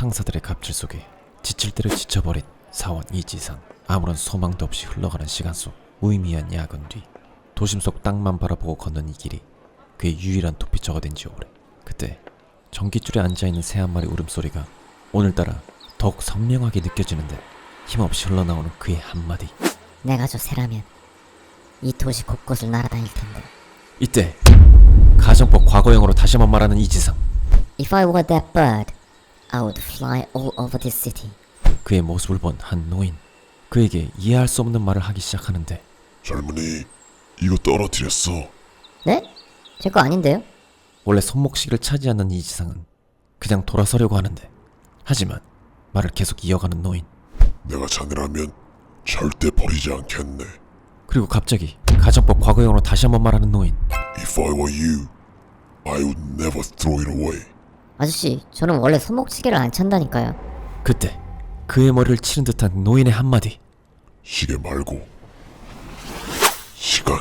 상사들의 갑질 속에 지칠 대로 지쳐버린 사원 이지상. 아무런 소망도 없이 흘러가는 시간 속 무의미한 야근 뒤 도심 속 땅만 바라보고 걷는 이 길이 그의 유일한 도피처가 된 지 오래. 그때 전깃줄에 앉아있는 새 한 마리 울음소리가 오늘따라 더욱 선명하게 느껴지는데 힘없이 흘러나오는 그의 한마디. 내가 저 새라면 이 도시 곳곳을 날아다닐 텐데. 이때 가정법 과거형으로 다시 한번 말하는 이지상. If I were that bird, I would fly all over this city. 그의 모습을 본 한 노인. 그에게 이해할 수 없는 말을 하기 시작하는데, 젊은이, 이거 떨어뜨렸어. 네? 제 거 아닌데요? 원래 손목시계를 차지하는 이지상은 그냥 돌아서려고 하는데, 하지만 말을 계속 이어가는 노인. 내가 자네라면 절대 버리지 않겠네. 그리고 갑자기 가정법 과거형으로 다시 한번 말하는 노인. If I were you, I would never throw it away. 아저씨, 저는 원래 손목시계를 안 찬다니까요. 그때 그의 머리를 치는 듯한 노인의 한마디. 시계 말고 시간.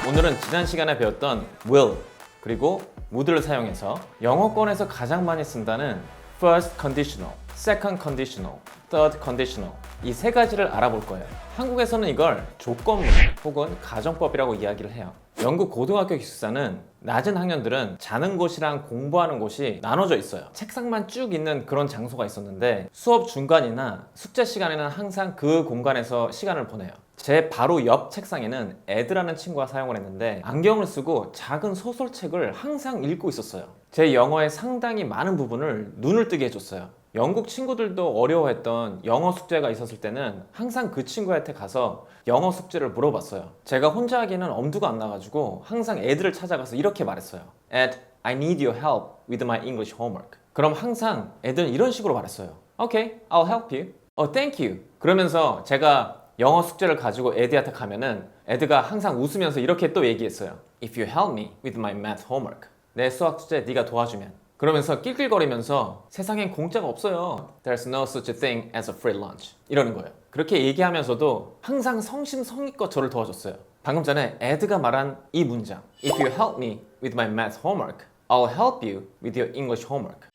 오늘은 지난 시간에 배웠던 will 그리고 would를 사용해서 영어권에서 가장 많이 쓴다는 first conditional, second conditional, third conditional 이 세 가지를 알아볼 거예요. 한국에서는 이걸 조건문 혹은 가정법이라고 이야기를 해요. 영국 고등학교 기숙사는 낮은 학년들은 자는 곳이랑 공부하는 곳이 나눠져 있어요. 책상만 쭉 있는 그런 장소가 있었는데 수업 중간이나 숙제 시간에는 항상 그 공간에서 시간을 보내요. 제 바로 옆 책상에는 에드라는 친구가 사용을 했는데 안경을 쓰고 작은 소설책을 항상 읽고 있었어요. 제 영어의 상당히 많은 부분을 눈을 뜨게 해줬어요. 영국 친구들도 어려워했던 영어 숙제가 있었을 때는 항상 그 친구한테 가서 영어 숙제를 물어봤어요. 제가 혼자 하기에는 엄두가 안 나가지고 항상 애들을 찾아가서 이렇게 말했어요. Ed, I need your help with my English homework. 그럼 항상 애들은 이런 식으로 말했어요. Okay, I'll help you. Thank you. 그러면서 제가 영어 숙제를 가지고 에드한테 가면은 에드가 항상 웃으면서 이렇게 또 얘기했어요. If you help me with my math homework. 내 수학 숙제 네가 도와주면. 그러면서 낄낄거리면서 세상엔 공짜가 없어요. There's no such a thing as a free lunch. 이러는 거예요. 그렇게 얘기하면서도 항상 성심성의껏 저를 도와줬어요. 방금 전에 에드가 말한 이 문장 If you help me with my math homework, I'll help you with your English homework.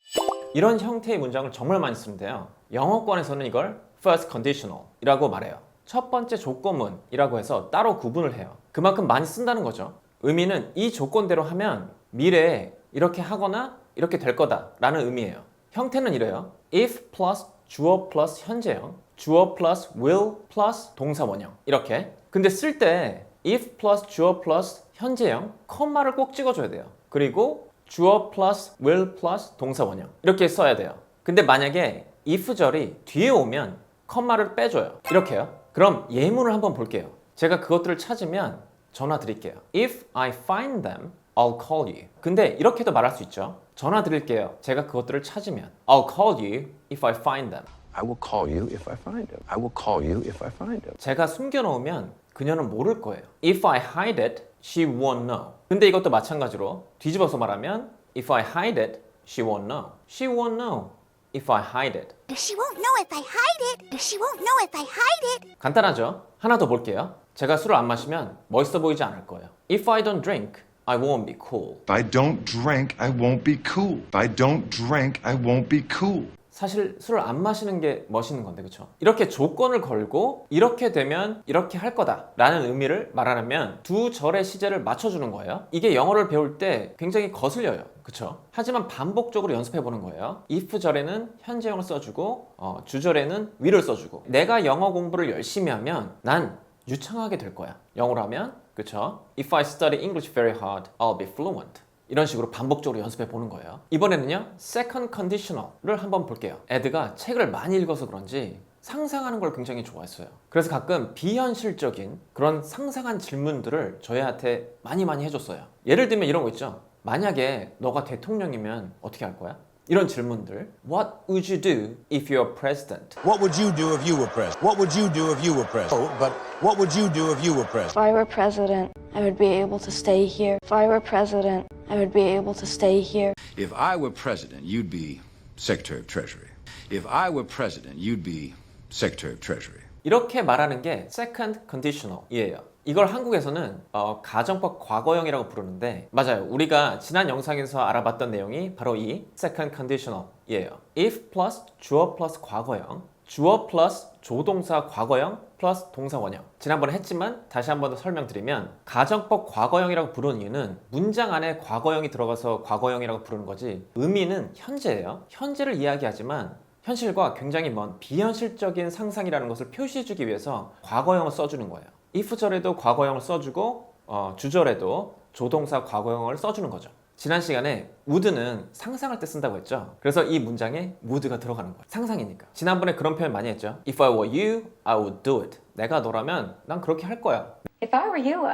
이런 형태의 문장을 정말 많이 쓰는데요. 영어권에서는 이걸 first conditional 이라고 말해요. 첫 번째 조건문이라고 해서 따로 구분을 해요. 그만큼 많이 쓴다는 거죠. 의미는 이 조건대로 하면 미래에 이렇게 하거나 이렇게 될 거다 라는 의미예요. 형태는 이래요. if 플러스 주어 플러스 현재형, 주어 플러스 will 플러스 동사 원형 이렇게. 근데 쓸 때 if 플러스 주어 플러스 현재형 콤마를 꼭 찍어줘야 돼요. 그리고 주어 플러스 will 플러스 동사 원형 이렇게 써야 돼요. 근데 만약에 if절이 뒤에 오면 콤마를 빼줘요. 이렇게요. 그럼 예문을 한번 볼게요. 제가 그것들을 찾으면 전화 드릴게요. If I find them, I'll call you. 근데 이렇게도 말할 수 있죠. 전화 드릴게요. 제가 그것들을 찾으면 I'll call you if I find them. I will call you if I find them. I will call you if I find them. 제가 숨겨놓으면 그녀는 모를 거예요. If I hide it, she won't know. 근데 이것도 마찬가지로 뒤집어서 말하면 If I hide it, she won't know. She won't know if I hide it. She won't know if I hide it. She won't know if I hide it. 간단하죠? 하나 더 볼게요. 제가 술을 안 마시면 멋있어 보이지 않을 거예요. If I don't drink, I won't be cool. If I don't drink, I won't be cool. If I don't drink, I won't be cool. 사실 술을 안 마시는 게 멋있는 건데 그쵸? 이렇게 조건을 걸고 이렇게 되면 이렇게 할 거다 라는 의미를 말하려면 두 절의 시제를 맞춰주는 거예요. 이게 영어를 배울 때 굉장히 거슬려요. 그쵸? 하지만 반복적으로 연습해보는 거예요. if 절에는 현재형을 써주고 주절에는 will을 써주고 내가 영어 공부를 열심히 하면 난 유창하게 될 거야. 영어로 하면 그쵸? If I study English very hard, I'll be fluent. 이런 식으로 반복적으로 연습해 보는 거예요. 이번에는요, second conditional을 한번 볼게요. 에드가 책을 많이 읽어서 그런지 상상하는 걸 굉장히 좋아했어요. 그래서 가끔 비현실적인 그런 상상한 질문들을 저희한테 많이 해줬어요. 예를 들면 이런 거 있죠. 만약에 너가 대통령이면 어떻게 할 거야? 이런 질문들. What would you do if you're president? What would you do if you were president? What would you do if you were president? But what would you do if you were president? If I were president, I would be able to stay here. If I were president, I would be able to stay here. If I were president, you'd be Secretary of Treasury. If I were president, you'd be Secretary of Treasury. 이렇게 말하는 게 second conditional이에요. 이걸 한국에서는 가정법 과거형이라고 부르는데 맞아요. 우리가 지난 영상에서 알아봤던 내용이 바로 이 second conditional이에요. if 플러스 주어 플러스 과거형, 주어 플러스 조동사 과거형 플러스 동사 원형. 지난번에 했지만 다시 한 번 더 설명드리면 가정법 과거형이라고 부르는 이유는 문장 안에 과거형이 들어가서 과거형이라고 부르는 거지 의미는 현재예요. 현재를 이야기하지만 현실과 굉장히 먼 비현실적인 상상이라는 것을 표시해주기 위해서 과거형을 써주는 거예요. if절에도 과거형을 써주고 주절에도 조동사 과거형을 써주는 거죠. 지난 시간에 would는 상상할 때 쓴다고 했죠. 그래서 이 문장에 would가 들어가는 거예요. 상상이니까. 지난번에 그런 표현 많이 했죠. If I were you, I would do it. 내가 너라면 난 그렇게 할 거야. If I were you,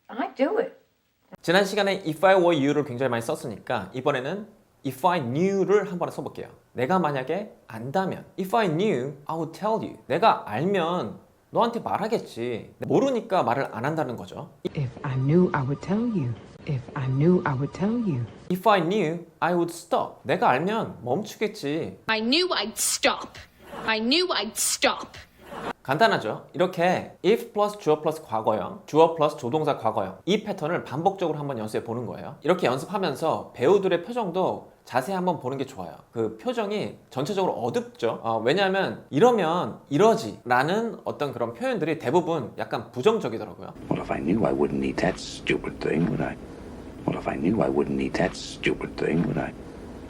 I'd do it. 지난 시간에 if I were you를 굉장히 많이 썼으니까 이번에는 if I knew를 한 번에 써볼게요. 내가 만약에 안다면 If I knew, I would tell you. 내가 알면 너한테 말하겠지. 모르니까 말을 안 한다는 거죠. If I knew, I would tell you. If I knew, I would tell you. If I knew, I would stop. 내가 알면 멈추겠지. I knew I'd stop. I knew I'd stop. 간단하죠? 이렇게 if 플러스 주어 플러스 과거형, 주어 플러스 조동사 과거형 이 패턴을 반복적으로 한번 연습해 보는 거예요. 이렇게 연습하면서 배우들의 표정도 자세히 한번 보는 게 좋아요. 그 표정이 전체적으로 어둡죠. 왜냐하면 이러면 이러지 라는 어떤 그런 표현들이 대부분 약간 부정적이더라고요. Well, if I knew I wouldn't eat that stupid thing, would I? Well, if I knew I wouldn't eat that stupid thing, would I?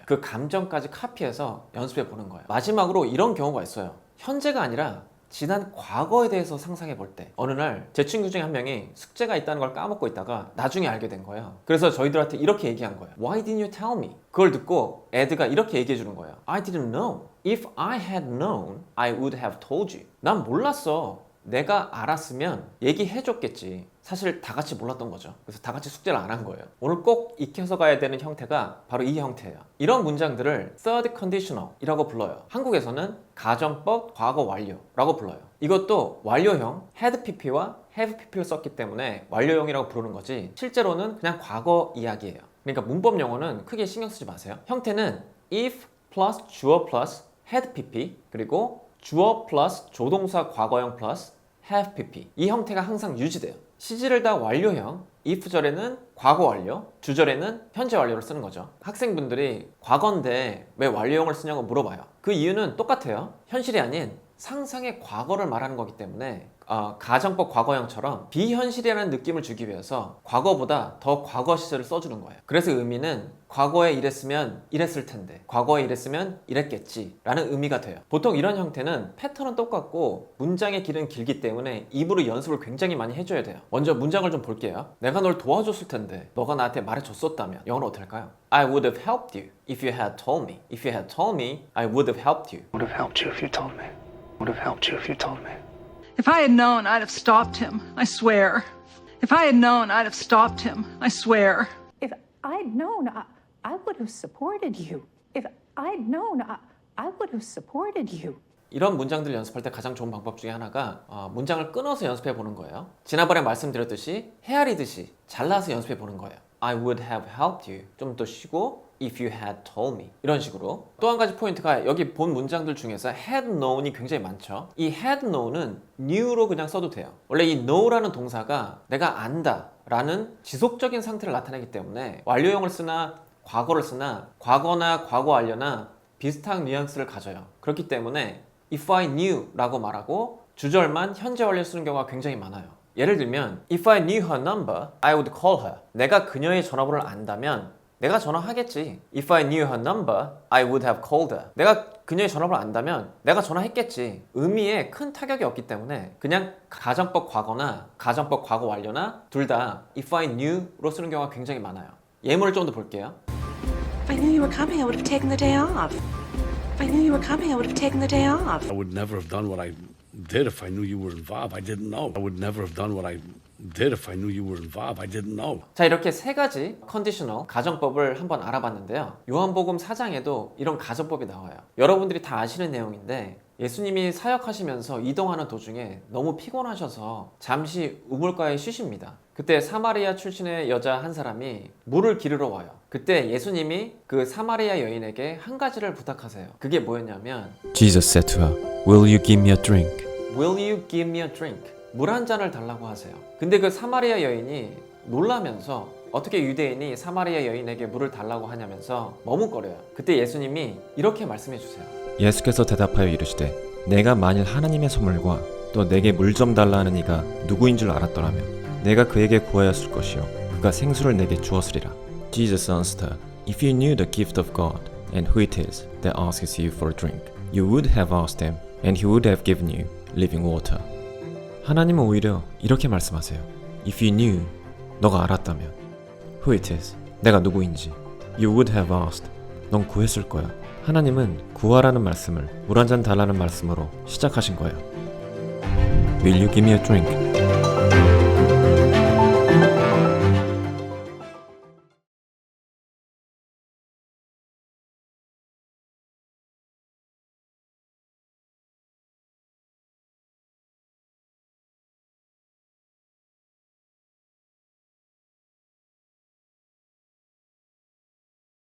그 감정까지 카피해서 연습해 보는 거예요. 마지막으로 이런 경우가 있어요. 현재가 아니라 지난 과거에 대해서 상상해 볼 때 어느 날 제 친구 중에 한 명이 숙제가 있다는 걸 까먹고 있다가 나중에 알게 된 거예요. 그래서 저희들한테 이렇게 얘기한 거예요. Why didn't you tell me? 그걸 듣고 에드가 이렇게 얘기해 주는 거예요. I didn't know. If I had known, I would have told you. 난 몰랐어. 내가 알았으면 얘기해 줬겠지. 사실 다 같이 몰랐던 거죠. 그래서 다 같이 숙제를 안 한 거예요. 오늘 꼭 익혀서 가야 되는 형태가 바로 이 형태예요. 이런 문장들을 third conditional이라고 불러요. 한국에서는 가정법 과거 완료라고 불러요. 이것도 완료형 had pp와 have pp를 썼기 때문에 완료형이라고 부르는 거지 실제로는 그냥 과거 이야기예요. 그러니까 문법 용어는 크게 신경 쓰지 마세요. 형태는 if 플러스 주어 플러스 had pp 그리고 주어 플러스 조동사 과거형 플러스 have pp 이 형태가 항상 유지돼요. 시제를 다 완료형 if절에는 과거 완료, 주절에는 현재 완료를 쓰는 거죠. 학생분들이 과거인데 왜 완료형을 쓰냐고 물어봐요. 그 이유는 똑같아요. 현실이 아닌 상상의 과거를 말하는 거기 때문에 가정법 과거형처럼 비현실이라는 느낌을 주기 위해서 과거보다 더 과거 시제를 써주는 거예요. 그래서 의미는 과거에 이랬으면 이랬을 텐데 과거에 이랬으면 이랬겠지 라는 의미가 돼요. 보통 이런 형태는 패턴은 똑같고 문장의 길은 길기 때문에 입으로 연습을 굉장히 많이 해줘야 돼요. 먼저 문장을 좀 볼게요. 내가 널 도와줬을 텐데 너가 나한테 말해줬었다면 영어로 어떻게 할까요? I would have helped you if you had told me. If you had told me, I would have helped you. Would have helped you if you told me. Would have helped you if you told me. If I had known, I'd have stopped him, I swear. If I had known, I'd have stopped him, I swear. If I'd known, I would have supported you. If I'd known, I would have supported you. 이런 문장들 연습할 때 가장 좋은 방법 중에 하나가 문장을 끊어서 연습해 보는 거예요. 지난번에 말씀드렸듯이 헤아리듯이 잘라서 연습해 보는 거예요. I would have helped you. 좀 더 쉬고 if you had told me. 이런 식으로. 또 한 가지 포인트가 여기 본 문장들 중에서 had known이 굉장히 많죠. 이 had known은 knew로 그냥 써도 돼요. 원래 이 know라는 동사가 내가 안다 라는 지속적인 상태를 나타내기 때문에 완료형을 쓰나 과거를 쓰나 과거나 과거 완료나 비슷한 뉘앙스를 가져요. 그렇기 때문에 if I knew 라고 말하고 주절만 현재 완료 쓰는 경우가 굉장히 많아요. 예를 들면 If I knew her number, I would call her. 내가 그녀의 전화번호를 안다면 내가 전화하겠지. If I knew her number, I would have called her. 내가 그녀의 전화번호를 안다면 내가 전화했겠지. 의미에 큰 타격이 없기 때문에 그냥 가정법 과거나 가정법 과거 완료나 둘 다 If I knew로 쓰는 경우가 굉장히 많아요. 예문을 좀 더 볼게요. If I knew you were coming, I would have taken the day off. If I knew you were coming, I would have taken the day off. I would never have done what I did if I knew you were involved. I didn't know. I would never have done what I did if I knew you were involved. I didn't know. 자, 이렇게 세 가지 컨디셔널 가정법을 한번 알아봤는데요. 요한복음 4장에도 이런 가정법이 나와요. 여러분들이 다 아시는 내용인데 예수님이 사역하시면서 이동하는 도중에 너무 피곤하셔서 잠시 우물가에 쉬십니다. 그때 사마리아 출신의 여자 한 사람이 물을 기르러 와요. 그때 예수님이 그 사마리아 여인에게 한 가지를 부탁하세요. 그게 뭐였냐면 Jesus said to her, Will you give me a drink? Will you give me a drink? 물 한 잔을 달라고 하세요. 근데 그 사마리아 여인이 놀라면서 어떻게 유대인이 사마리아 여인에게 물을 달라고 하냐면서 머뭇거려요. 그때 예수님이 이렇게 말씀해 주세요. 예수께서 대답하여 이르시되 내가 만일 하나님의 선물과 또 내게 물 좀 달라 하는 이가 누구인 줄 알았더라면 내가 그에게 구하였을 것이요 그가 생수를 내게 주었으리라. Jesus answered, If you knew the gift of God and who it is that asks you for a drink, you would have asked him and he would have given you living water. 하나님은 오히려 이렇게 말씀하세요. If you knew, 너가 알았다면 who it is, 내가 누구인지 you would have asked, 넌 구했을 거야. 하나님은 구하라는 말씀을 물 한 잔 달라는 말씀으로 시작하신 거예요. Will you give me a drink?